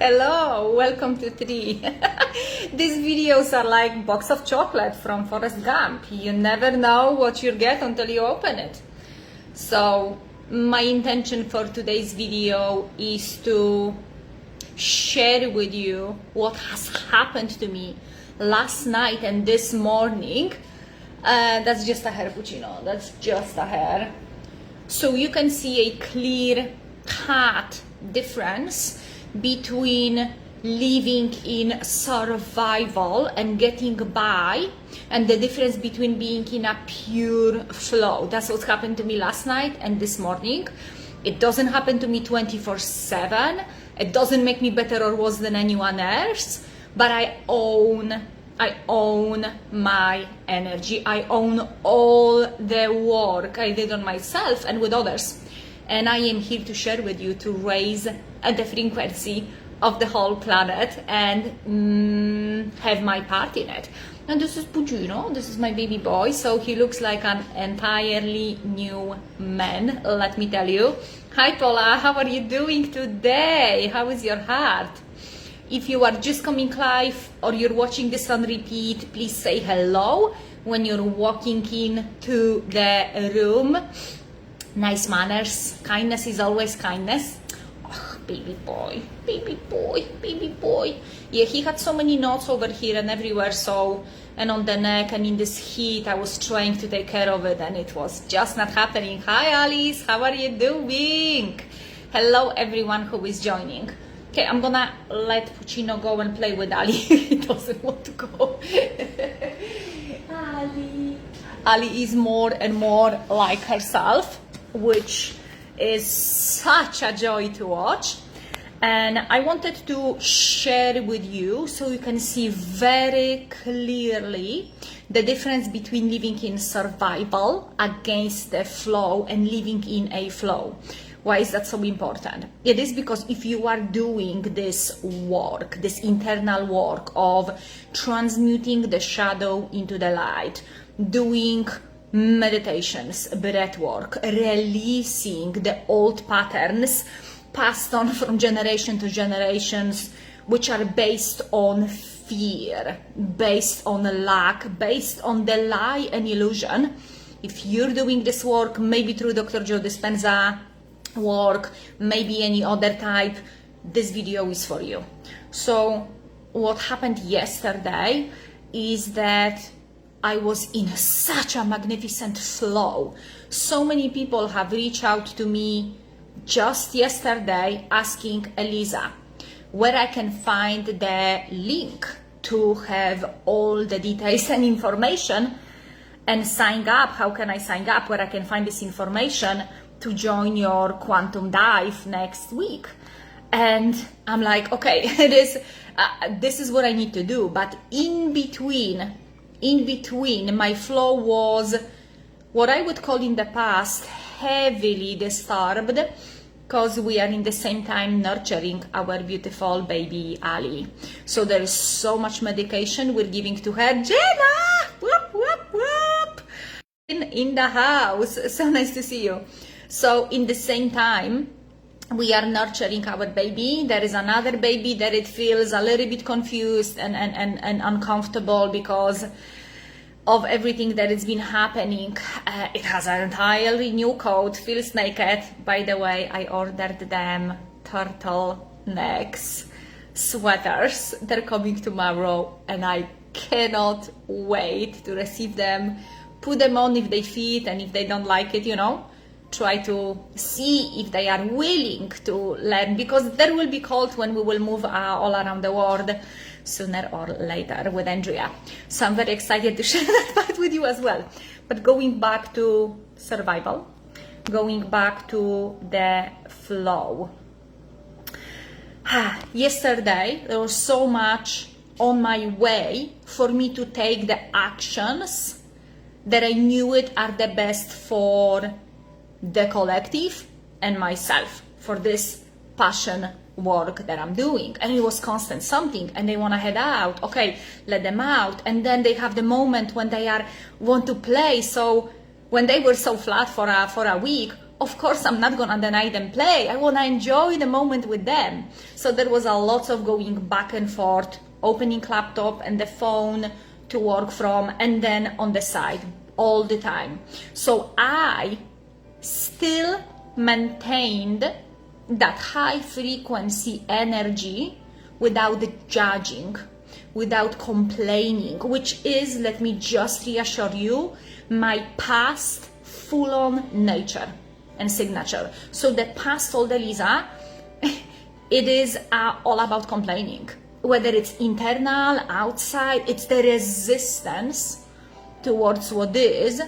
Hello, welcome to 3. These videos are like box of chocolate from Forrest Gump. You never know what you'll get until you open it. So my intention for today's video is to share with you what has happened to me last night and this morning. That's just a hair, Puccino. That's just a hair. So you can see a clear cut difference between living in survival and getting by and the difference between being in a pure flow. That's what happened to me last night and this morning. It doesn't happen to me 24/7. It doesn't make me better or worse than anyone else, but I own my energy. I own all the work I did on myself and with others. And I am here to share with you to raise the frequency of the whole planet and have my part in it. And this is Puccino, this is my baby boy, so he looks like an entirely new man, let me tell you. Hi Paula, how are you doing today? How is your heart? If you are just coming live or you're watching this on repeat, please say hello when you're walking into the room. Nice manners. Kindness is always kindness. Oh, baby boy, baby boy, baby boy. Yeah, he had so many knots over here and everywhere, so, and on the neck, and in this heat, I was trying to take care of it and it was just not happening. Hi Alice, how are you doing? Hello everyone who is joining. Okay, I'm gonna let Puccino go and play with Ali. He doesn't want to go. Ali is more and more like herself, which is such a joy to watch. And I wanted to share with you so you can see very clearly the difference between living in survival against the flow and living in a flow. Why is that so important? It is because if you are doing this work, this internal work of transmuting the shadow into the light, doing meditations, breath work, releasing the old patterns passed on from generation to generations, which are based on fear, based on lack, based on the lie and illusion. If you're doing this work, maybe through Dr. Joe Dispenza work, maybe any other type, this video is for you. So what happened yesterday is that I was in such a magnificent flow. So many people have reached out to me just yesterday asking, Eliza, where I can find the link to have all the details and information and sign up. How can I sign up? Where I can find this information to join your quantum dive next week. And I'm like, okay, this is what I need to do. But in between, my flow was what I would call in the past heavily disturbed, because we are in the same time nurturing our beautiful baby Ali. So there is so much medication we're giving to her. Jenna, whoop, whoop, whoop. In the house, so nice to see you. So in the same time, we are nurturing our baby. There is another baby that it feels a little bit confused and uncomfortable because of everything that has been happening. It has an entirely new coat, feels naked. By the way, I ordered them turtlenecks, sweaters. They're coming tomorrow and I cannot wait to receive them, put them on if they fit, and if they don't like it, you know, try to see if they are willing to learn, because there will be cold when we will move all around the world sooner or later with Andrea. So I'm very excited to share that part with you as well. But going back to survival, going back to the flow. Yesterday, there was so much on my way for me to take the actions that I knew it are the best for the collective and myself, for this passion work that I'm doing. And it was constant something, and they want to head out, okay, let them out, and then they have the moment when they want to play. So when they were so flat for a week, of course, I'm not gonna deny them play. I wanna enjoy the moment with them. So there was a lot of going back and forth, opening laptop and the phone to work from, and then on the side all the time. So I still maintained that high frequency energy without judging, without complaining, which is, let me just reassure you, my past full-on nature and signature. So the past old Eliza, it is all about complaining. Whether it's internal, outside, it's the resistance towards what is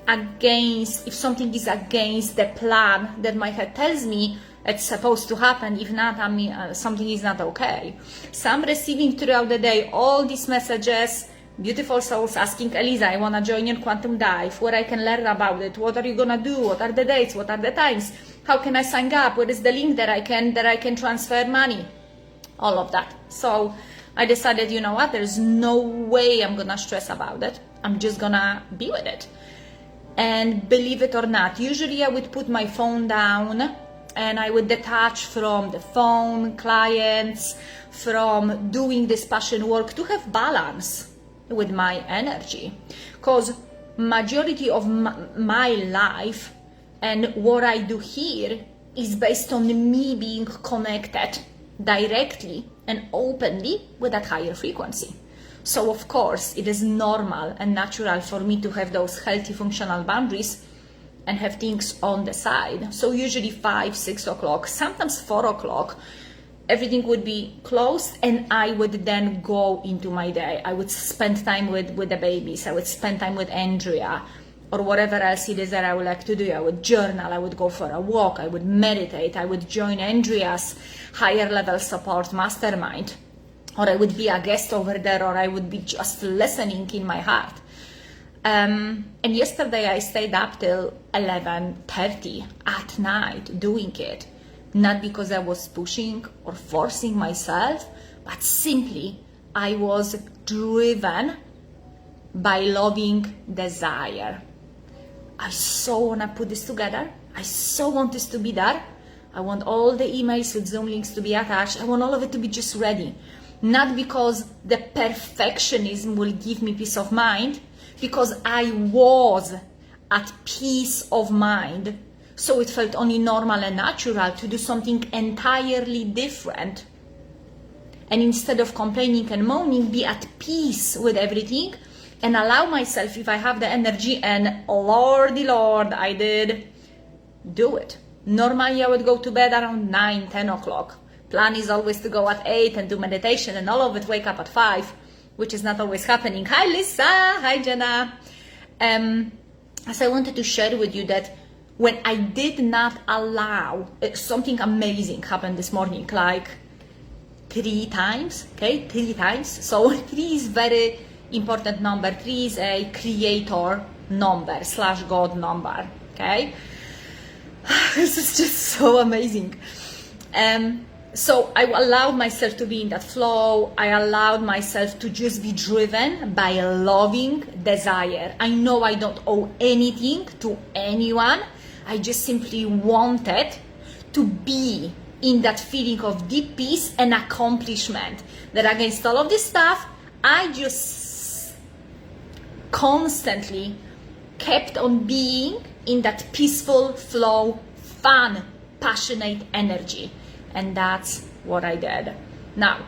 against, if something is against the plan that my head tells me it's supposed to happen. If not, I mean, something is not okay. So I'm receiving throughout the day all these messages, beautiful souls asking, Eliza, I want to join your quantum dive, where I can learn about it. What are you gonna do? What are the dates? What are the times? How can I sign up? Where is the link that I can transfer money? All of that. So I decided, you know what? There's no way I'm gonna stress about it. I'm just gonna be with it. And believe it or not, usually I would put my phone down and I would detach from the phone, clients, from doing this passion work to have balance with my energy. Because majority of my life and what I do here is based on me being connected directly and openly with that higher frequency. So of course, it is normal and natural for me to have those healthy functional boundaries and have things on the side. So usually 5, 6 o'clock, sometimes 4 o'clock, everything would be closed and I would then go into my day. I would spend time with the babies. I would spend time with Andrea or whatever else it is that I would like to do. I would journal, I would go for a walk, I would meditate, I would join Andrea's higher level support mastermind, or I would be a guest over there, or I would be just listening in my heart. And yesterday I stayed up till 11:30 at night doing it, not because I was pushing or forcing myself, but simply I was driven by loving desire. I so want to put this together. I so want this to be there. I want all the emails with Zoom links to be attached. I want all of it to be just ready. Not because the perfectionism will give me peace of mind, because I was at peace of mind. So it felt only normal and natural to do something entirely different. And instead of complaining and moaning, be at peace with everything and allow myself, if I have the energy, and Lordy Lord, I did, do it. Normally I would go to bed around 9, 10 o'clock. Plan is always to go at 8 and do meditation and all of it, wake up at 5, which is not always happening. Hi Lisa, hi Jenna. As I wanted to share with you that when I did not allow, something amazing happened this morning, like 3 times, okay, 3 times. So 3 is very important number. 3 is a creator number / God number, okay. This is just so amazing. So I allowed myself to be in that flow. I allowed myself to just be driven by a loving desire. I know I don't owe anything to anyone. I just simply wanted to be in that feeling of deep peace and accomplishment. That against all of this stuff, I just constantly kept on being in that peaceful flow, fun, passionate energy. And that's what I did. Now,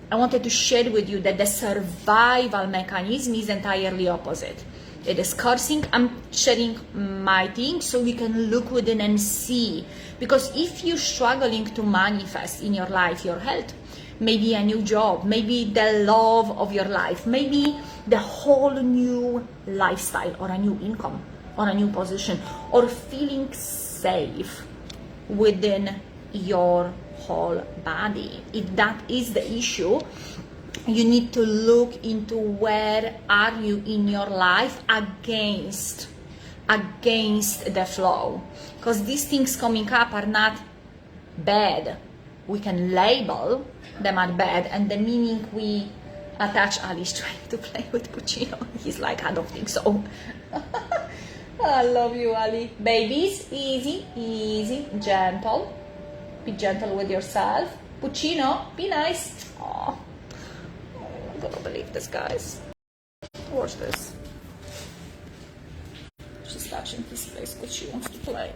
I wanted to share with you that the survival mechanism is entirely opposite. It is cursing. I'm sharing my thing so we can look within and see. Because if you're struggling to manifest in your life, your health, maybe a new job, maybe the love of your life, maybe the whole new lifestyle or a new income or a new position, or feeling safe within your whole body. If that is the issue, you need to look into where are you in your life against the flow, because these things coming up are not bad. We can label them as bad, and the meaning we attach. Ali's trying to play with Puccino. He's like, I don't think so. I love you, Ali. Babies, easy, easy, gentle. Be gentle with yourself. Puccino, be nice. Oh, I'm gonna believe this, guys. Watch this. She's touching his place because she wants to play.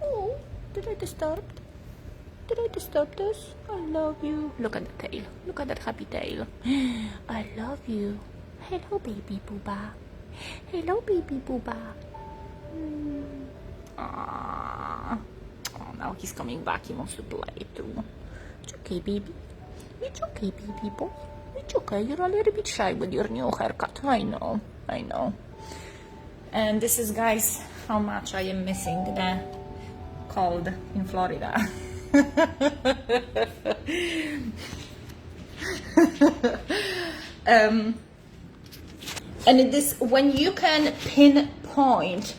Oh, did I disturb? Did I disturb this? I love you. Look at the tail. Look at that happy tail. I love you. Hello, baby booba. Hello, baby booba. Oh, now he's coming back. He wants to play too. It's okay, baby. It's okay, baby boy. It's okay. You're a little bit shy with your new haircut. I know. I know. And this is, guys, how much I am missing the cold in Florida. And it is when you can pinpoint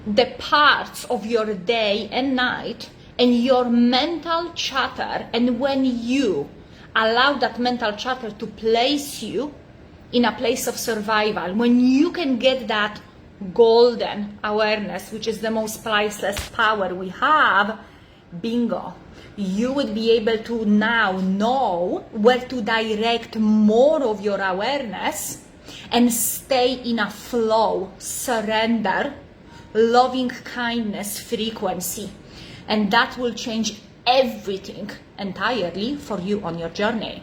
the parts of your day and night and your mental chatter, and when you allow that mental chatter to place you in a place of survival, when you can get that golden awareness, which is the most priceless power we have, bingo, you would be able to now know where to direct more of your awareness and stay in a flow, surrender, loving kindness frequency. And that will change everything entirely for you on your journey.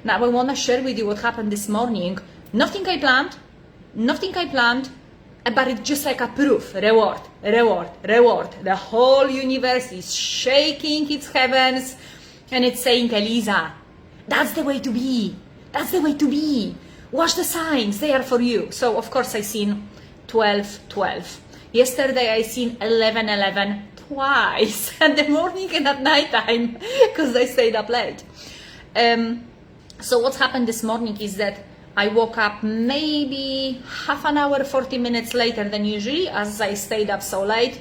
Now I want to share with you what happened this morning. Nothing I planned, but it's just like a proof, reward. The whole universe is shaking its heavens and it's saying, Eliza, that's the way to be. That's the way to be. Watch the signs, they are for you. So of course I seen 12. Yesterday I seen 11 twice, and the morning and at night time, because I stayed up late. So what happened this morning is that I woke up maybe half an hour, 40 minutes later than usually, as I stayed up so late.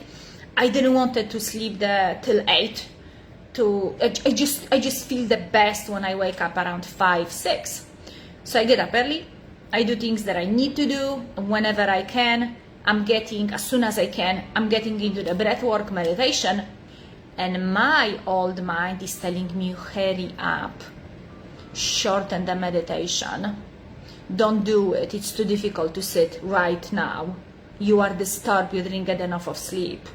I didn't want to sleep till 8. I just feel the best when I wake up around 5, 6. So I get up early. I do things that I need to do whenever I can. As soon as I can, I'm getting into the breathwork meditation, and my old mind is telling me, hurry up, shorten the meditation. Don't do it. It's too difficult to sit right now. You are disturbed. You didn't get enough of sleep.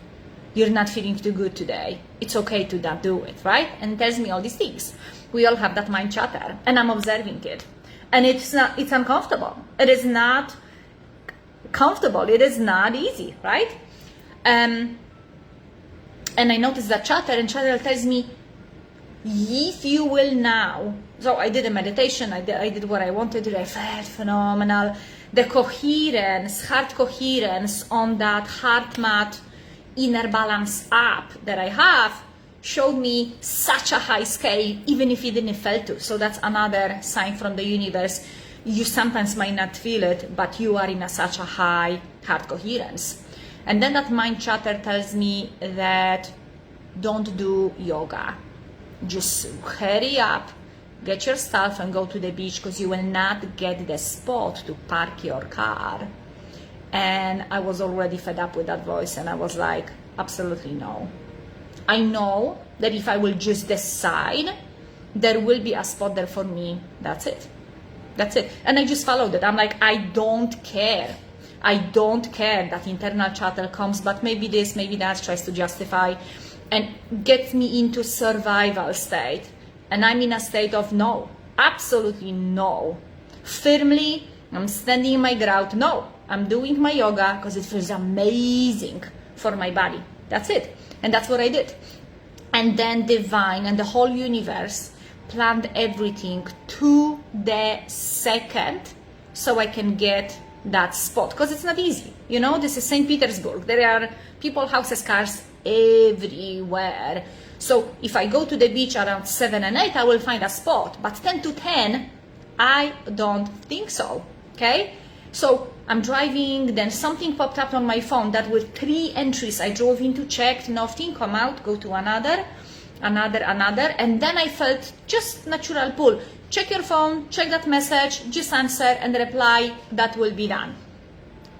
You're not feeling too good today. It's okay to not do it, right? And tells me all these things. We all have that mind chatter, and I'm observing it. And it's uncomfortable. It is not comfortable. It is not easy, right? And I noticed that chatter, and chatter tells me, if you will now. So I did a meditation, I did what I wanted to do, I felt phenomenal. The coherence, heart coherence on that HeartMath Inner Balance app that I have showed me such a high scale, even if you didn't feel to. So that's another sign from the universe. You sometimes might not feel it, but you are in such a high heart coherence. And then that mind chatter tells me that don't do yoga. Just hurry up, get your stuff and go to the beach, because you will not get the spot to park your car. And I was already fed up with that voice, and I was like, absolutely no. I know that if I will just decide, there will be a spot there for me. That's it. And I just followed it. I'm like, I don't care. I don't care that internal chatter comes, but maybe this, maybe that, tries to justify and gets me into survival state. And I'm in a state of no, absolutely no. Firmly, I'm standing my ground. No, I'm doing my yoga because it feels amazing for my body. That's it. And that's what I did. And then divine and the whole universe planned everything to the second so I can get that spot, because it's not easy. You know, this is St. Petersburg. There are people, houses, cars everywhere. So if I go to the beach around 7 and 8, I will find a spot. But 10 to 10, I don't think so. Okay? So I'm driving, then something popped up on my phone that with 3 entries I drove into, checked, nothing, come out, go to another, and then I felt just natural pull. Check your phone, check that message, just answer and reply, that will be done.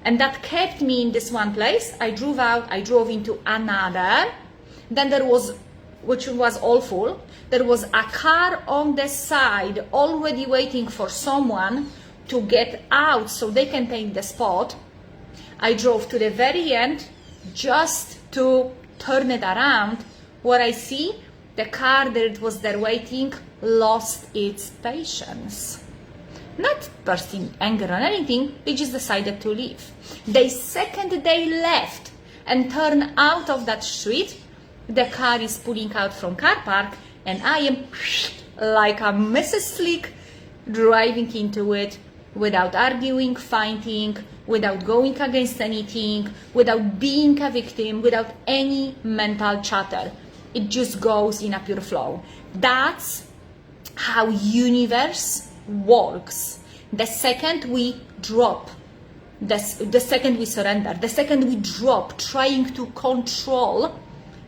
And that kept me in this one place. I drove out, I drove into another. Then there was, which was awful, there was a car on the side already waiting for someone to get out so they can take the spot. I drove to the very end just to turn it around, where I see the car that was there waiting lost its patience. Not bursting anger or anything, they just decided to leave. The second they left and turned out of that street, the car is pulling out from car park, and I am like a Mrs. Slick driving into it without arguing, fighting, without going against anything, without being a victim, without any mental chatter. It just goes in a pure flow. That's how universe works. The second we drop, the second we surrender, the second we drop trying to control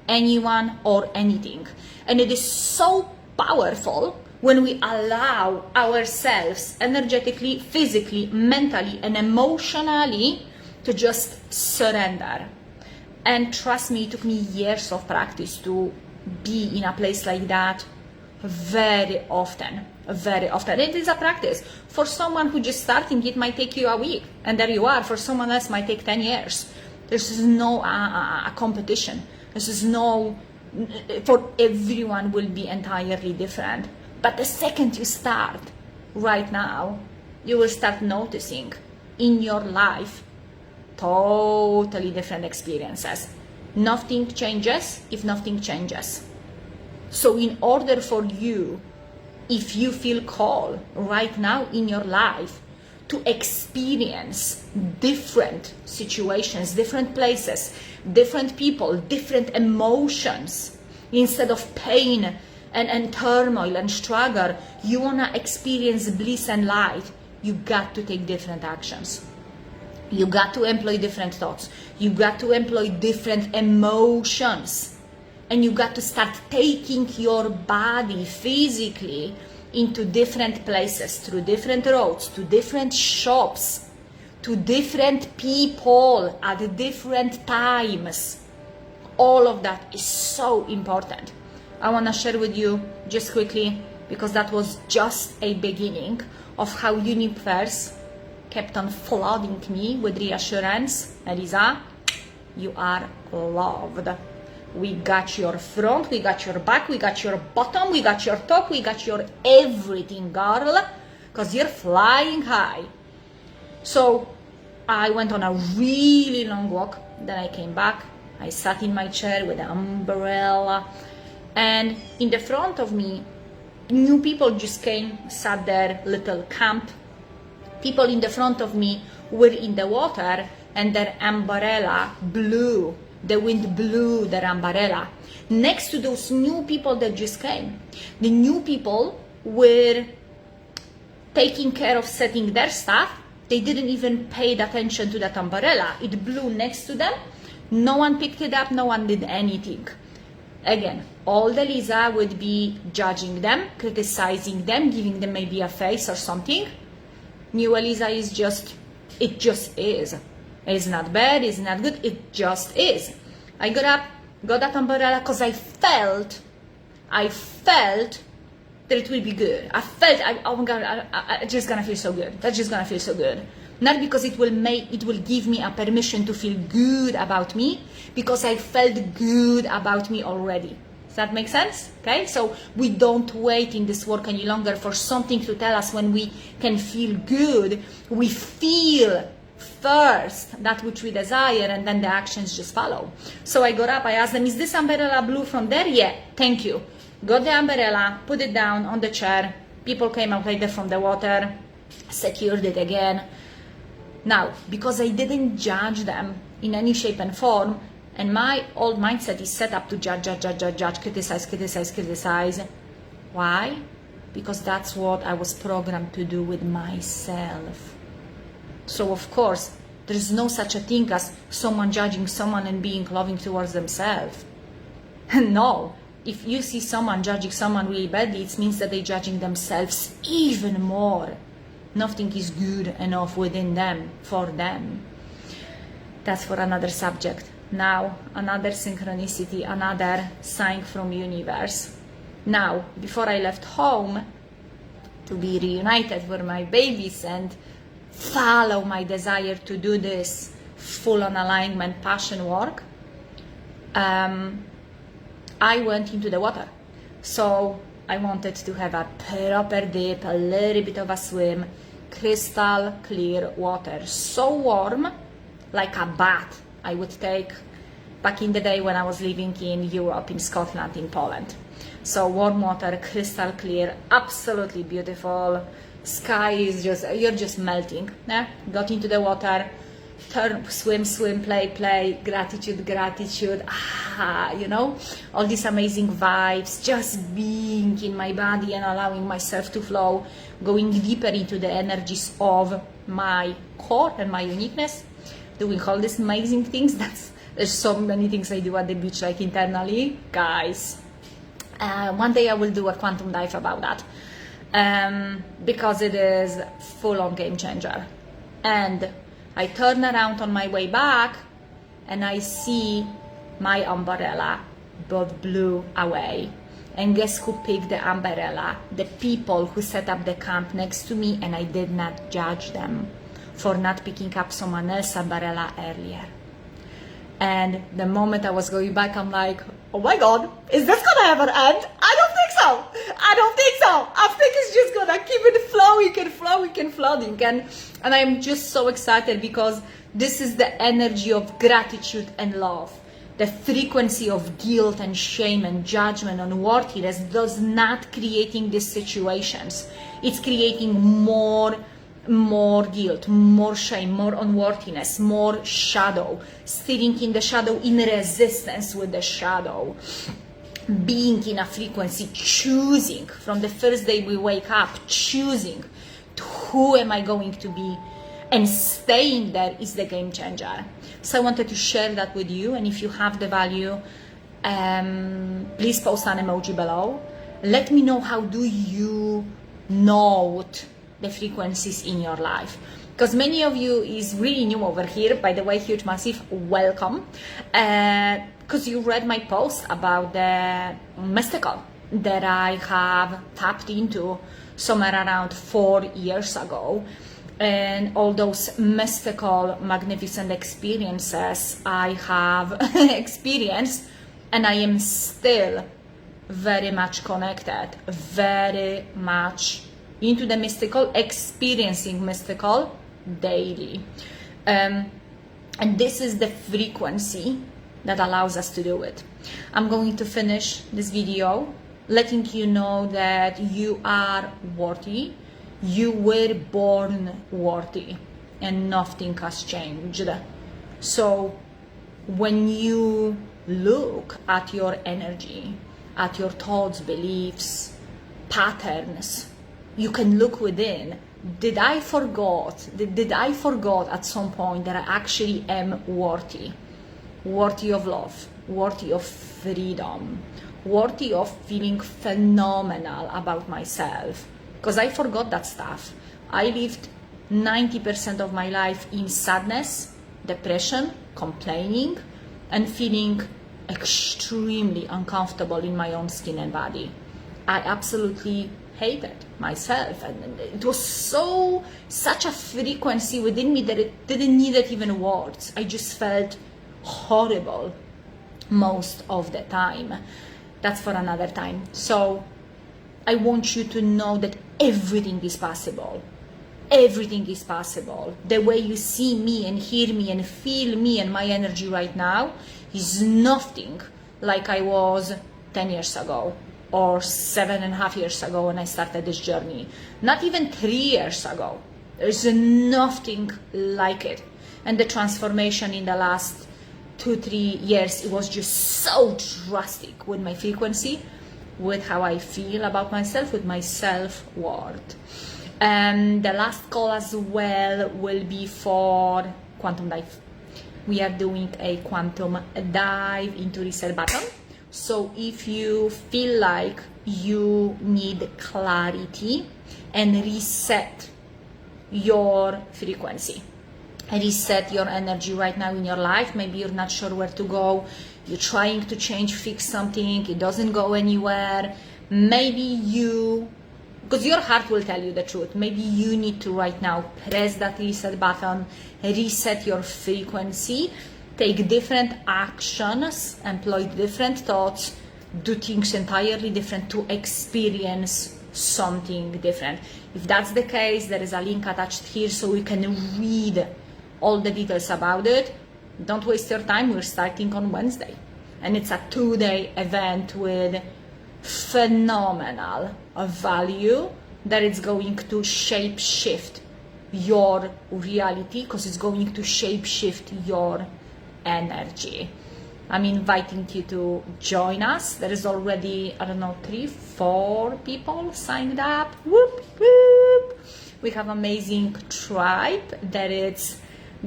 anyone or anything. And it is so powerful when we allow ourselves energetically, physically, mentally, and emotionally to just surrender. And trust me, it took me years of practice to be in a place like that very often. It is a practice. For someone who just starting, it might take you a week, and there you are. For someone else, it might take 10 years. This is no a competition. This is no, for everyone will be entirely different. But the second you start right now, you will start noticing in your life totally different experiences. Nothing changes if nothing changes. So in order for you, if you feel called right now in your life to experience different situations, different places, different people, different emotions, instead of pain and turmoil and struggle, you want to experience bliss and light, you got to take different actions. You got to employ different thoughts. You got to employ different emotions. And you got to start taking your body physically into different places, through different roads, to different shops, to different people at different times. All of that is so important. I want to share with you just quickly, because that was just a beginning of how universe kept on flooding me with reassurance. Eliza, you are loved. We got your front, we got your back, we got your bottom, we got your top, we got your everything, girl, because you're flying high. So I went on a really long walk, then I came back, I sat in my chair with an umbrella, and in the front of me, new people just came, sat there, little camp. People in the front of me were in the water, and their umbrella blew. The wind blew their umbrella. Next to those new people that just came, the new people were taking care of setting their stuff. They didn't even pay attention to that umbrella. It blew next to them. No one picked it up. No one did anything. Again, old Eliza would be judging them, criticizing them, giving them maybe a face or something. New Eliza is just, it just is. It's not bad, it's not good, it just is. I got up, got that umbrella because I felt that it will be good. I felt, oh my God, it's just gonna feel so good. That's just gonna feel so good. Not because it will give me a permission to feel good about me, because I felt good about me already. Does that make sense? Okay, so we don't wait in this work any longer for something to tell us when we can feel good. We feel first that which we desire, and then the actions just follow. So I got up, I asked them, is this umbrella blue from there? Yeah, thank you. Got the umbrella, put it down on the chair. People came out later from the water, secured it again. Now, because I didn't judge them in any shape and form, and my old mindset is set up to judge, criticize. Why? Because that's what I was programmed to do with myself. So of course, there is no such a thing as someone judging someone and being loving towards themselves. No, if you see someone judging someone really badly, it means that they're judging themselves even more. Nothing is good enough within them, for them. That's for another subject. Now, another synchronicity, another sign from universe. Now, before I left home to be reunited with my babies and follow my desire to do this full-on alignment passion work, I went into the water. So I wanted to have a proper dip, a little bit of a swim, crystal clear water, so warm, like a bath I would take back in the day when I was living in Europe, in Scotland, in Poland. So warm water, crystal clear, absolutely beautiful. Sky is just, you're just melting. Yeah? Got into the water, turn, swim, play, gratitude, you know, all these amazing vibes, just being in my body and allowing myself to flow, going deeper into the energies of my core and my uniqueness, doing all these amazing things. There's so many things I do at the beach, like internally, guys. One day I will do a quantum dive about that, because it is full-on game changer. And I turn around on my way back and I see my umbrella both blew away. And guess who picked the umbrella? The people who set up the camp next to me, and I did not judge them for not picking up someone else's umbrella earlier. And the moment I was going back, I'm like, oh my God, is this gonna ever end? I don't think so. I think it's just gonna keep it flowing and flooding. And I'm just so excited because this is the energy of gratitude and love. The frequency of guilt and shame and judgment and worthiness does not creating these situations. It's creating more guilt, more shame, more unworthiness, more shadow, sitting in the shadow, in resistance with the shadow, being in a frequency, choosing from the first day we wake up, choosing who am I going to be, and staying there is the game changer. So I wanted to share that with you, and if you have the value, please post an emoji below. Let me know, how do you note the frequencies in your life, because many of you is really new over here. By the way, huge massive welcome, because you read my post about the mystical that I have tapped into somewhere around 4 years ago, and all those mystical magnificent experiences I have experienced, and I am still very much connected, very much into the mystical, experiencing mystical daily. And this is the frequency that allows us to do it. I'm going to finish this video letting you know that you are worthy. You were born worthy and nothing has changed. So when you look at your energy, at your thoughts, beliefs, patterns, you can look within. Did I forgot at some point that I actually am worthy? Worthy of love, worthy of freedom, worthy of feeling phenomenal about myself. Because I forgot that stuff. I lived 90% of my life in sadness, depression, complaining, and feeling extremely uncomfortable in my own skin and body. I absolutely hated myself, and it was such a frequency within me that it didn't need even words. I just felt horrible most of the time. That's for another time. So I want you to know that everything is possible. Everything is possible. The way you see me and hear me and feel me and my energy right now is nothing like I was 10 years ago or 7.5 years ago when I started this journey. Not even 3 years ago. There's nothing like it. And the transformation in the last 2-3 years, it was just so drastic with my frequency, with how I feel about myself, with my self-worth. And the last call as well will be for quantum dive. We are doing a quantum dive into reset button. So if you feel like you need clarity and reset your frequency, reset your energy right now in your life. Maybe you're not sure where to go. You're trying to change, fix something. It doesn't go anywhere. Maybe you, because your heart will tell you the truth, maybe you need to right now press that reset button, reset your frequency, take different actions, employ different thoughts, do things entirely different to experience something different. If that's the case, there is a link attached here so you can read all the details about it. Don't waste your time. We're starting on Wednesday, and it's a 2-day event with phenomenal value that it's going to shape shift your reality, because it's going to shape shift your energy. I'm inviting you to join us. There is already, I don't know, 3-4 people signed up. Whoop, whoop. We have amazing tribe that is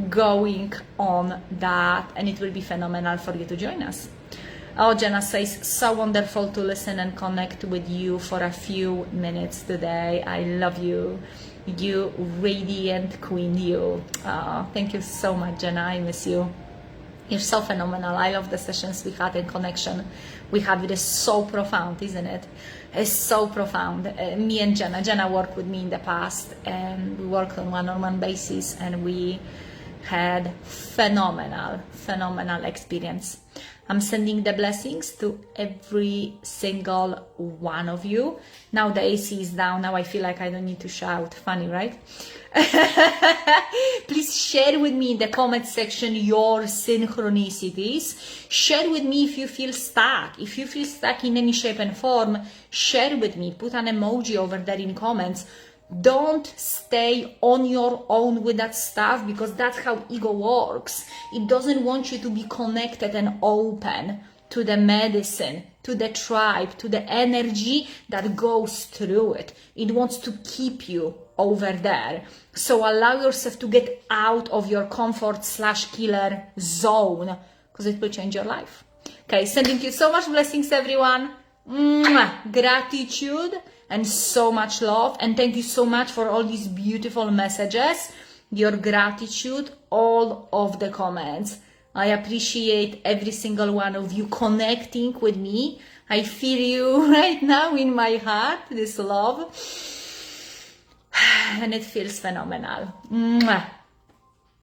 going on that, and it will be phenomenal for you to join us. Oh, Jenna says, so wonderful to listen and connect with you for a few minutes today. I love you. You radiant queen, you. Oh, thank you so much, Jenna. I miss you. You're so phenomenal. I love the sessions we had in connection. We had, it is so profound, isn't it? It's so profound. Me and Jenna worked with me in the past, and we worked on one-on-one basis, and we had phenomenal experience. I'm sending the blessings to every single one of you. Now the AC is down. Now I feel like I don't need to shout. Funny, right? Please share with me in the comment section your synchronicities. Share with me if you feel stuck. If you feel stuck in any shape and form, share with me. Put an emoji over there in comments. Don't stay on your own with that stuff, because that's how ego works. It doesn't want you to be connected and open to the medicine, to the tribe, to the energy that goes through it. It wants to keep you over there. So allow yourself to get out of your comfort/killer zone, because it will change your life. Okay, sending you so much blessings, everyone. Mwah. Gratitude and so much love, and thank you so much for all these beautiful messages, your gratitude, all of the comments. I appreciate every single one of you connecting with me. I feel you right now in my heart, this love, and it feels phenomenal. Mwah.